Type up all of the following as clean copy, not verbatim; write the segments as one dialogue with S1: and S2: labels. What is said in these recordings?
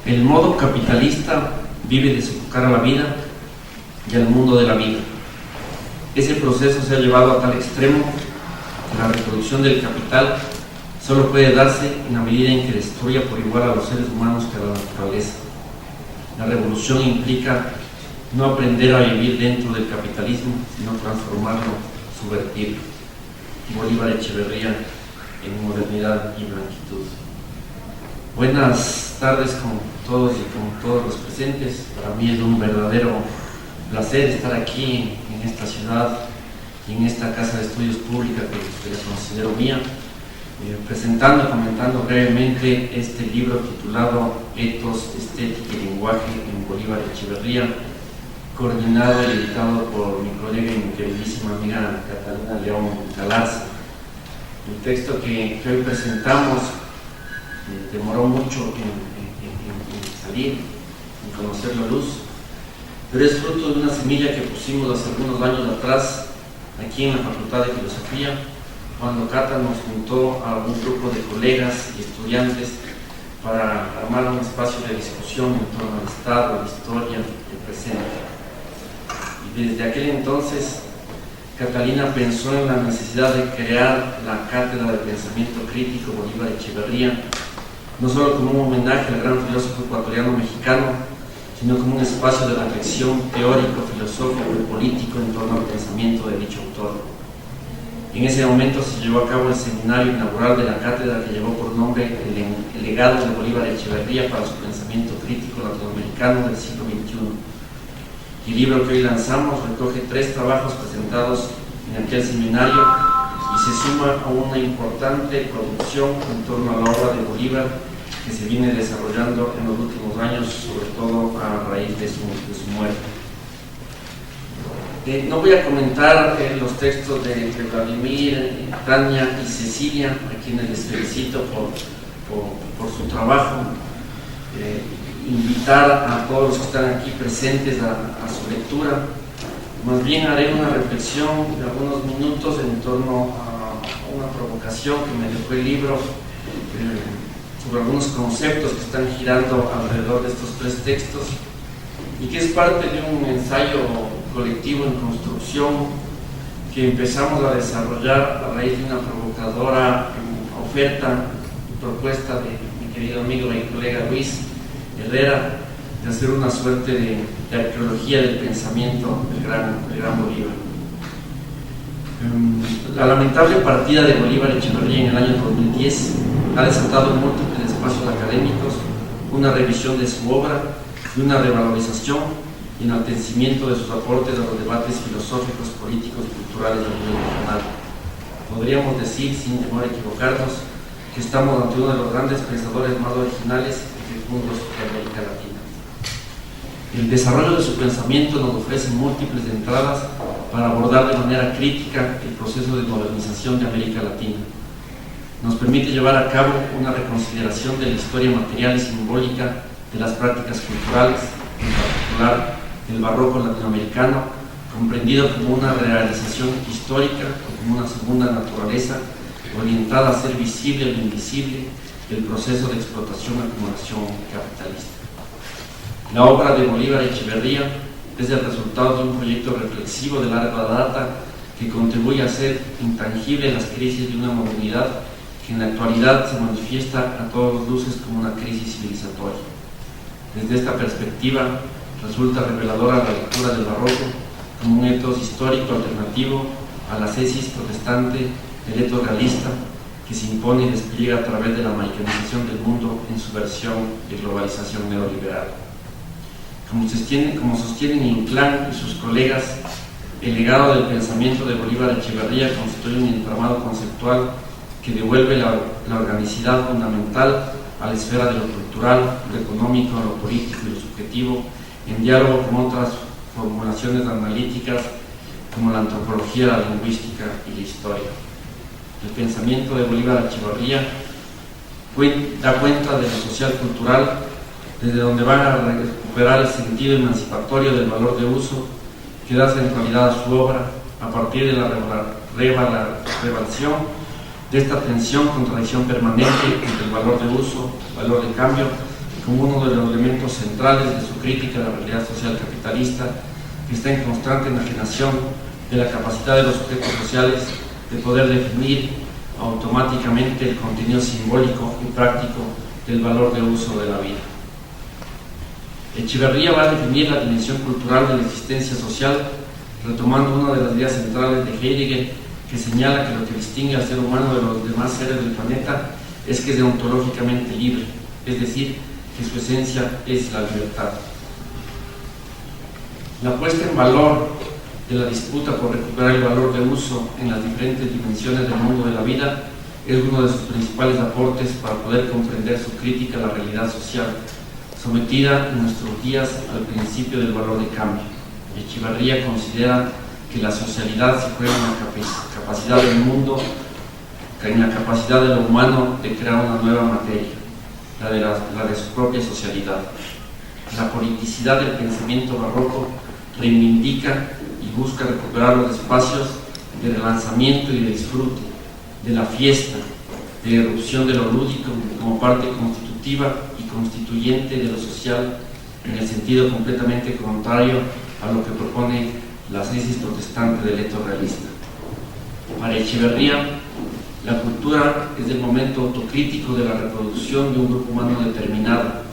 S1: El modo capitalista vive de sofocar a la vida y al mundo de la vida. Ese proceso se ha llevado a tal extremo que la reproducción del capital solo puede darse en la medida en que destruya por igual a los seres humanos que a la naturaleza. La revolución implica no aprender a vivir dentro del capitalismo, sino transformarlo, subvertirlo. Bolívar Echeverría, en Modernidad y Blanquitud. Buenas tardes con todos y con todos los presentes. Para mí es un verdadero placer estar aquí en esta ciudad y en esta casa de estudios pública que la considero mía, presentando y comentando brevemente este libro titulado Etos, Estética y Lenguaje en Bolívar Echeverría, coordinado y editado por mi colega y mi queridísima amiga Catalina León Galarza. El texto que hoy presentamos demoró mucho en salir, en conocer la luz, pero es fruto de una semilla que pusimos hace algunos años atrás aquí en la Facultad de Filosofía, cuando Cata nos juntó a un grupo de colegas y estudiantes para armar un espacio de discusión en torno al Estado, la historia, el presente. Y desde aquel entonces, Catalina pensó en la necesidad de crear la Cátedra de Pensamiento Crítico Bolívar Echeverría, no solo como un homenaje al gran filósofo ecuatoriano-mexicano, sino como un espacio de reflexión teórico, filosófico y político en torno al pensamiento de dicho autor. En ese momento se llevó a cabo el seminario inaugural de la cátedra, que llevó por nombre El legado de Bolívar Echeverría para su pensamiento crítico latinoamericano del siglo XXI. El libro que hoy lanzamos recoge 3 trabajos presentados en aquel seminario y se suma a una importante producción en torno a la obra de Bolívar que se viene desarrollando en los últimos años, sobre todo a raíz de su muerte. No voy a comentar los textos de Vladimir, Tania y Cecilia, a quienes les felicito por su trabajo. Invitar a todos los que están aquí presentes a su lectura. Más bien haré una reflexión de algunos minutos en torno a una provocación que me dejó el libro sobre algunos conceptos que están girando alrededor de estos 3 textos y que es parte de un ensayo colectivo en construcción que empezamos a desarrollar a raíz de una provocadora oferta y propuesta de mi querido amigo y colega Luis Herrera, de hacer una suerte de arqueología del pensamiento del gran Bolívar. La lamentable partida de Bolívar Echeverría en el año 2010 ha desatado en múltiples espacios académicos una revisión de su obra y una revalorización y enaltecimiento de sus aportes a los debates filosóficos, políticos y culturales a nivel regional. Podríamos decir, sin temor a equivocarnos, que estamos ante uno de los grandes pensadores más originales y fecundos de América Latina. El desarrollo de su pensamiento nos ofrece múltiples entradas para abordar de manera crítica el proceso de modernización de América Latina. Nos permite llevar a cabo una reconsideración de la historia material y simbólica de las prácticas culturales, en particular del barroco latinoamericano, comprendido como una realización histórica o como una segunda naturaleza orientada a hacer visible lo invisible del proceso de explotación y acumulación capitalista. La obra de Bolívar Echeverría es el resultado de un proyecto reflexivo de larga data que contribuye a hacer intangible las crisis de una modernidad que en la actualidad se manifiesta a todas luces como una crisis civilizatoria. Desde esta perspectiva, resulta reveladora la lectura del barroco como un etos histórico alternativo a la tesis protestante del etos realista que se impone y despliega a través de la americanización del mundo en su versión de globalización neoliberal. Como sostienen Inclán y sus colegas, el legado del pensamiento de Bolívar Echeverría constituye un entramado conceptual que devuelve la organicidad fundamental a la esfera de lo cultural, lo económico, lo político y lo subjetivo, en diálogo con otras formulaciones analíticas como la antropología, la lingüística y la historia. El pensamiento de Bolívar Echeverría da cuenta de lo social cultural, desde donde van a recuperar el sentido emancipatorio del valor de uso que da centralidad a su obra a partir de la revelación de esta tensión, contradicción permanente entre el valor de uso, valor de cambio, como uno de los elementos centrales de su crítica a la realidad social capitalista, que está en constante enajenación de la capacidad de los sujetos sociales de poder definir automáticamente el contenido simbólico y práctico del valor de uso de la vida. Echeverría va a definir la dimensión cultural de la existencia social, retomando una de las ideas centrales de Heidegger, que señala que lo que distingue al ser humano de los demás seres del planeta es que es deontológicamente libre, es decir, que su esencia es la libertad. La puesta en valor de la disputa por recuperar el valor de uso en las diferentes dimensiones del mundo de la vida es uno de sus principales aportes para poder comprender su crítica a la realidad social, sometida en nuestros días al principio del valor de cambio. Echeverría considera que la socialidad se juega en la capacidad del mundo, en la capacidad de lo humano de crear una nueva materia, la de su propia socialidad. La politicidad del pensamiento barroco reivindica y busca recuperar los espacios de relanzamiento y de disfrute, de la fiesta, de la irrupción de lo lúdico como parte constitutiva y constituyente de lo social, en el sentido completamente contrario a lo que propone la tesis protestante del eto realista. Para Echeverría, la cultura es el momento autocrítico de la reproducción de un grupo humano determinado,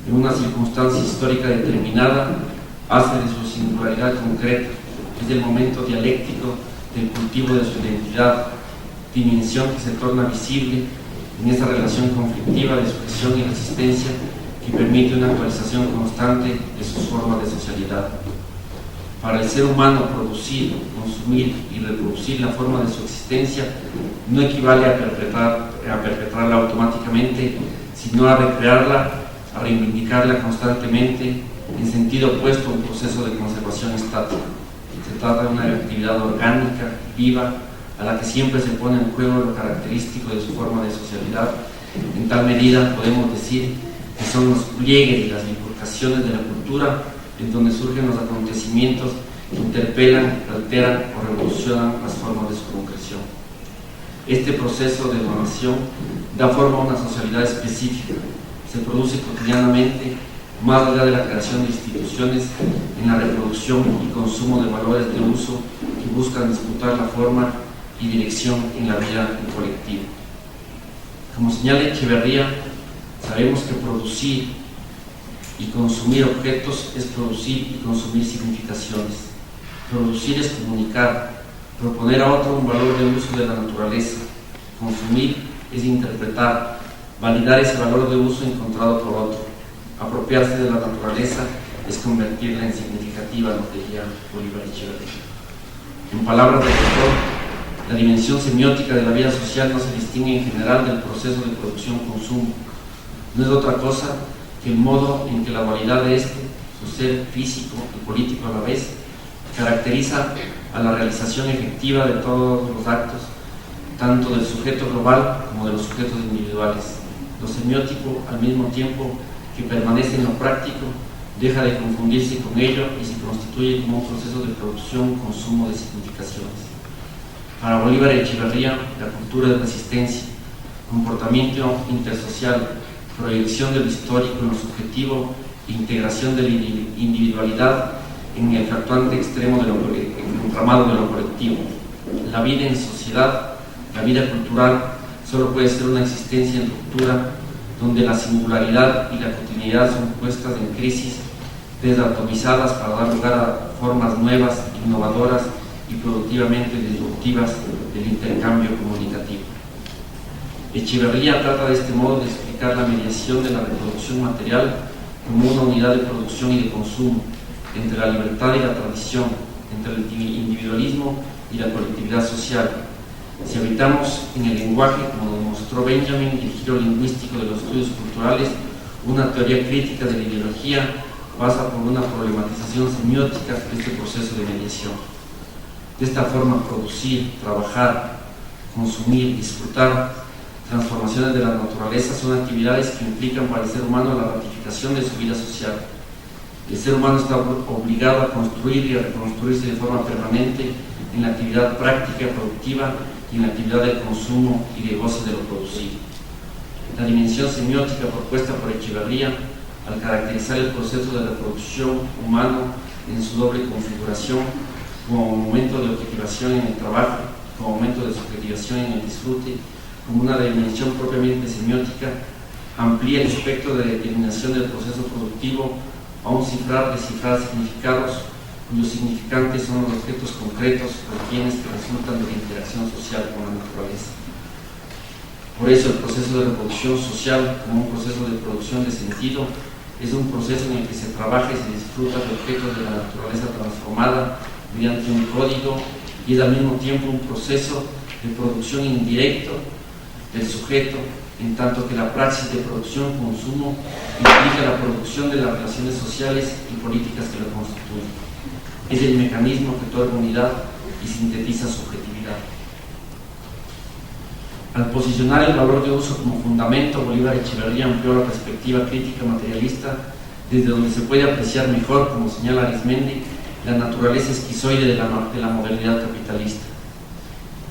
S1: en una circunstancia histórica determinada, hace de su singularidad concreta, es el momento dialéctico del cultivo de su identidad, dimensión que se torna visible en esa relación conflictiva de sujeción y resistencia que permite una actualización constante de sus formas de socialidad. Para el ser humano, producir, consumir y reproducir la forma de su existencia no equivale a perpetrarla automáticamente, sino a recrearla, a reivindicarla constantemente, en sentido opuesto a un proceso de conservación estática. Se trata de una actividad orgánica, viva, a la que siempre se pone en juego lo característico de su forma de socialidad. En tal medida podemos decir que son los pliegues y las bifurcaciones de la cultura en donde surgen los acontecimientos que interpelan, alteran o revolucionan las formas de su concreción. Este proceso de donación da forma a una socialidad específica, se produce cotidianamente, más allá de la creación de instituciones, en la reproducción y consumo de valores de uso que buscan disputar la forma y dirección en la vida colectiva. Como señala Echeverría, sabemos que producir y consumir objetos es producir y consumir significaciones. Producir es comunicar, proponer a otro un valor de uso de la naturaleza. Consumir es interpretar, validar ese valor de uso encontrado por otro. Apropiarse de la naturaleza es convertirla en significativa, nos decía Bolívar Echeverría. En palabras del autor, la dimensión semiótica de la vida social no se distingue en general del proceso de producción-consumo. No es otra cosa que el modo en que la dualidad de este, su ser físico y político a la vez, caracteriza a la realización efectiva de todos los actos, tanto del sujeto global como de los sujetos individuales. Lo semiótico, al mismo tiempo que permanece en lo práctico, deja de confundirse con ello y se constituye como un proceso de producción-consumo de significaciones. Para Bolívar Echeverría, la cultura es resistencia, comportamiento intersocial, proyección de lo histórico en lo subjetivo, integración de la individualidad en el fluctuante extremo de entramado de lo colectivo. La vida en sociedad, la vida cultural, solo puede ser una existencia en ruptura, donde la singularidad y la cotidianidad son puestas en crisis, desatomizadas para dar lugar a formas nuevas, innovadoras y productivamente disruptivas del intercambio comunicativo. Echeverría trata de este modo de explicar la mediación de la reproducción material como una unidad de producción y de consumo, entre la libertad y la tradición, entre el individualismo y la colectividad social. Si habitamos en el lenguaje, como demostró Benjamin, y el giro lingüístico de los estudios culturales, una teoría crítica de la ideología pasa por una problematización semiótica de este proceso de mediación. De esta forma, producir, trabajar, consumir, disfrutar, transformaciones de la naturaleza son actividades que implican para el ser humano la ratificación de su vida social. El ser humano está obligado a construir y a reconstruirse de forma permanente en la actividad práctica, productiva y en la actividad del consumo y de goce de lo producido. La dimensión semiótica propuesta por Echeverría al caracterizar el proceso de reproducción humano en su doble configuración, como momento de objetivación en el trabajo, como momento de subjetivación en el disfrute, como una dimensión propiamente semiótica, amplía el espectro de determinación del proceso productivo a un descifrar significados cuyos significantes son los objetos concretos o bienes que resultan de la interacción social con la naturaleza. Por eso el proceso de reproducción social, como un proceso de producción de sentido, es un proceso en el que se trabaja y se disfruta de objetos de la naturaleza transformada mediante un código, y es al mismo tiempo un proceso de producción indirecto del sujeto, en tanto que la praxis de producción-consumo implica la producción de las relaciones sociales y políticas que lo constituyen. Es el mecanismo que otorga unidad y sintetiza subjetividad. Al posicionar el valor de uso como fundamento, Bolívar Echeverría amplió la perspectiva crítica materialista, desde donde se puede apreciar mejor, como señala Arizmendi, la naturaleza esquizoide de la modernidad capitalista.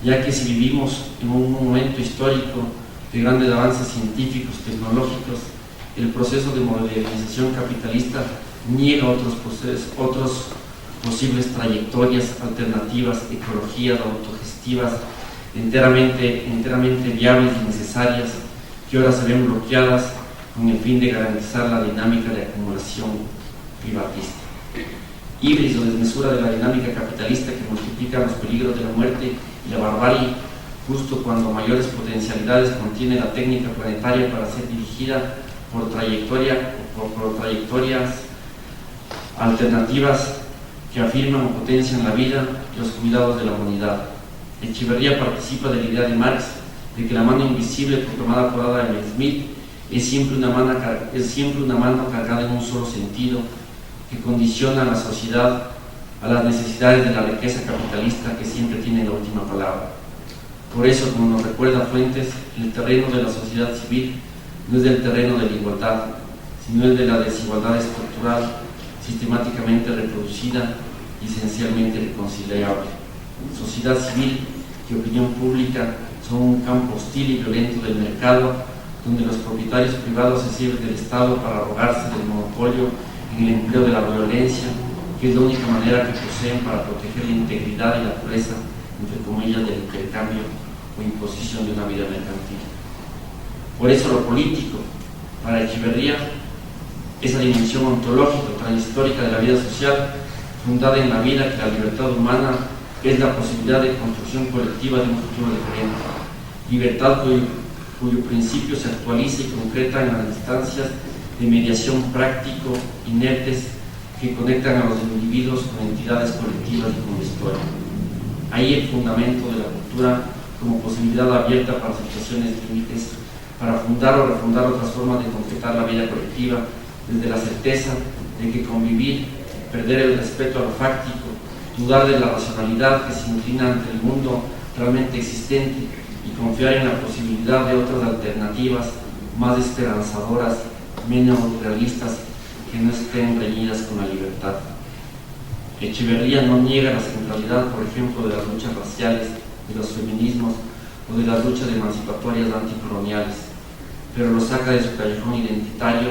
S1: Ya que si vivimos en un momento histórico de grandes avances científicos, tecnológicos, el proceso de modernización capitalista niega otros posibles trayectorias alternativas, ecologías autogestivas, enteramente viables y necesarias, que ahora se ven bloqueadas con el fin de garantizar la dinámica de acumulación privatista. Híbrido o desmesura de la dinámica capitalista que multiplica los peligros de la muerte y la barbarie, justo cuando mayores potencialidades contiene la técnica planetaria para ser dirigida por trayectorias alternativas que afirman o potencian la vida y los cuidados de la humanidad. Echeverría participa de la idea de Marx de que la mano invisible proclamada por Adam Smith es siempre una mano cargada en un solo sentido, que condiciona a la sociedad a las necesidades de la riqueza capitalista, que siempre tiene la última palabra. Por eso, como nos recuerda Fuentes, el terreno de la sociedad civil no es el terreno de la igualdad, sino el de la desigualdad estructural, sistemáticamente reproducida y esencialmente reconciliable. Sociedad civil y opinión pública son un campo hostil y violento del mercado, donde los propietarios privados se sirven del Estado para arrogarse del monopolio en el empleo de la violencia, que es la única manera que poseen para proteger la integridad y la pureza, entre comillas, del intercambio o imposición de una vida mercantil. Por eso lo político, para Echeverría, esa dimensión ontológica, transhistórica de la vida social, fundada en la vida, que la libertad humana es la posibilidad de construcción colectiva de un futuro diferente. Libertad cuyo principio se actualiza y concreta en las instancias de mediación práctico, inertes, que conectan a los individuos con entidades colectivas y con la historia. Ahí el fundamento de la cultura como posibilidad abierta para situaciones límites, para fundar o refundar otras formas de concretar la vida colectiva, desde la certeza de que convivir, perder el respeto a lo fáctico, dudar de la racionalidad que se inclina ante el mundo realmente existente y confiar en la posibilidad de otras alternativas más esperanzadoras, menos realistas, que no estén reñidas con la libertad. Echeverría no niega la centralidad, por ejemplo, de las luchas raciales, de los feminismos o de las luchas emancipatorias anticoloniales, pero lo saca de su callejón identitario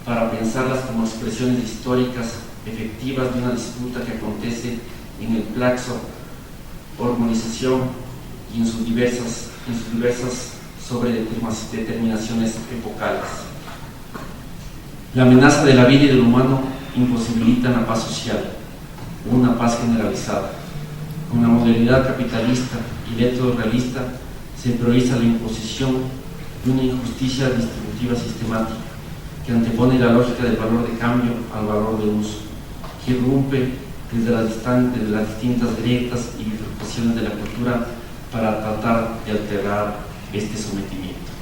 S1: para pensarlas como expresiones históricas efectivas de una disputa que acontece en el plaxo hormonización y en sus diversas sobredeterminaciones epocales. La amenaza de la vida y del humano imposibilita la paz social, una paz generalizada. Con la modernidad capitalista y el étodo realista se prioriza la imposición de una injusticia distributiva sistemática que antepone la lógica del valor de cambio al valor de uso, que irrumpe desde las distintas grietas y bifurcaciones de la cultura para tratar de alterar este sometimiento.